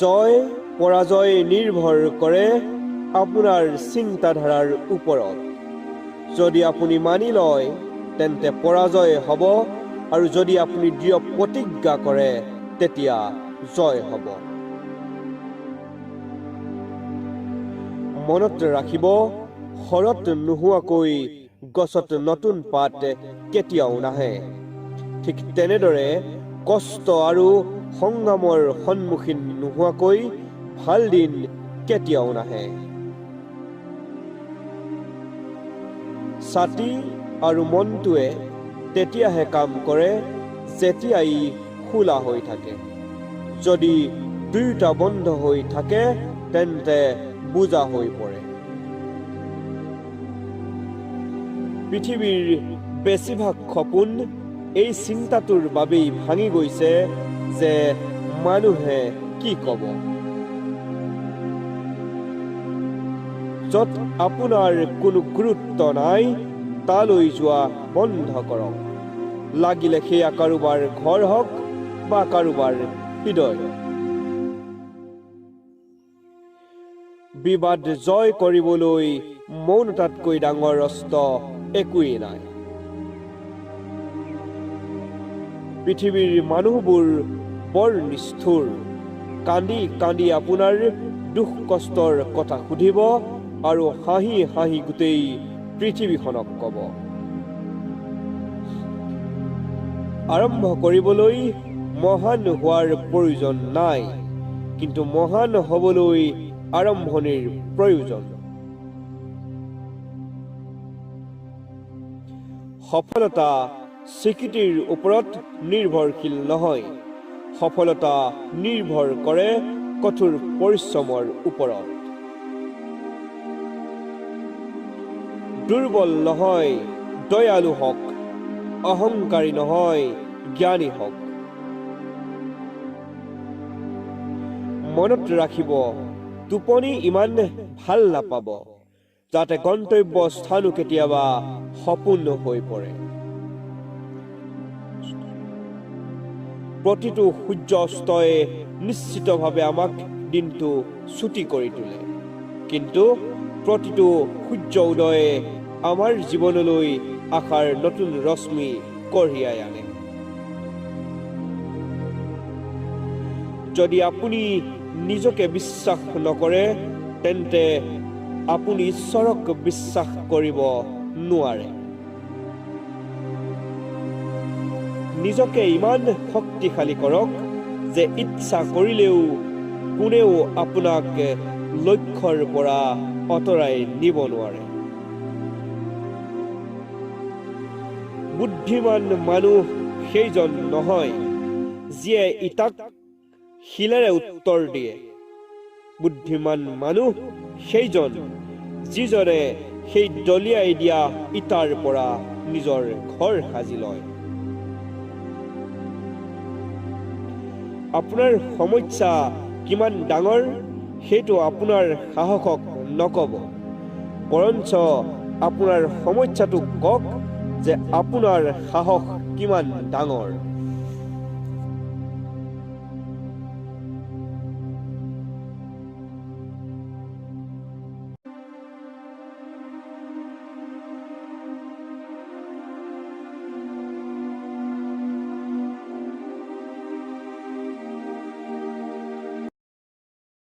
জয় পৰাজয় নিৰ্ভৰ কৰে আপোনাৰ চিন্তাধাৰাৰ ওপৰত। যদি আপুনি মানি লয় তেন্তে পৰাজয় হ'ব, আৰু যদি আপুনি দৃঢ় প্ৰতিজ্ঞা কৰে তেতিয়া জয় হ'ব। মনত ৰাখিব, শৰত নোহোৱাকৈ গছত নতুন পাত কেতিয়াও নাহে। ঠিক তেনেদৰে কষ্ট আৰু সংগ্ৰামৰ সন্মুখীন নোহোৱাকৈ ভাল দিন কেতিয়াও নাহে। ছাতি আৰু মনটোৱে তেতিয়াহে কাম কৰে যেতিয়া ই খোলা হৈ থাকে। যদি দুয়োটা বন্ধ হৈ থাকে তেন্তে বোজা হৈ পৰে। পৃথিৱীৰ বেছিভাগ সপোন এই চিন্তাটোৰ বাবেই ভাঙি গৈছে যে মানুহে কি ক'ব। য'ত আপোনাৰ কোনো গুৰুত্ব নাই তালৈ যোৱা বন্ধ কৰক, লাগিলে সেয়া কাৰোবাৰ ঘৰ হওক বা কাৰোবাৰ হৃদয়। বিবাদ জয় কৰিবলৈ মৌনতাতকৈ ডাঙৰ অস্ত্ৰ একোৱেই নাই। পৃথিৱীৰ মানুহবোৰ বৰ নিষ্ঠুৰ। কান্দি কান্দি আপোনাৰ দুখ কষ্টৰ কথা সুধিব আৰু হাঁহি হাঁহি গোটেই পৃথিৱীখনক ক'ব। আৰম্ভ কৰিবলৈ মহান হোৱাৰ প্ৰয়োজন নাই, কিন্তু মহান হ'বলৈ আৰম্ভণিৰ প্ৰয়োজন। সফলতা স্বীকৃতিৰ ওপৰত নিৰ্ভৰশীল নহয়, সফলতা নিৰ্ভৰ কৰে কঠোৰ পৰিশ্ৰমৰ ওপৰত। দুৰ্বল নহয়, দয়ালু হওক, অহংকাৰী নহয়, জ্ঞানী হওক। মনত ৰাখিব, টোপনি ইমান ভাল নাপাব যাতে গন্তব্য স্থানো কেতিয়াবা সপোন হৈ পৰে। প্ৰতিটো সূৰ্যাস্তই নিশ্চিতভাৱে আমাক দিনটো ছুটি কৰি তোলে, কিন্তু প্ৰতিটো সূৰ্য উদয়ে আমাৰ জীৱনলৈ আশাৰ নতুন ৰশ্মি কঢ়িয়াই আনে। যদি আপুনি নিজকে বিশ্বাস নকৰে তেন্তে আপুনি ঈশ্বৰক বিশ্বাস কৰিব নোৱাৰে। নিজকে ইমান শক্তিশালী কৰক যে ইচ্ছা কৰিলেও কোনেও আপোনাক লক্ষ্যৰ পৰা আঁতৰাই নিব নোৱাৰে। বুদ্ধিমান মানুহ সেইজন নহয় যিয়ে ইটাক শিলেৰে উত্তৰ দিয়ে। বুদ্ধিমান মানুহ সেইজন যিজনে সেই দলিয়াই দিয়া ইটাৰ পৰা নিজৰ ঘৰ সাজি লয়। আপোনাৰ সমস্যা কিমান ডাঙৰ সেইটো আপোনাৰ সাহসক নকব, বৰঞ্চ আপোনাৰ সমস্যাটোক কওক যে আপোনাৰ সাহস কিমান ডাঙৰ।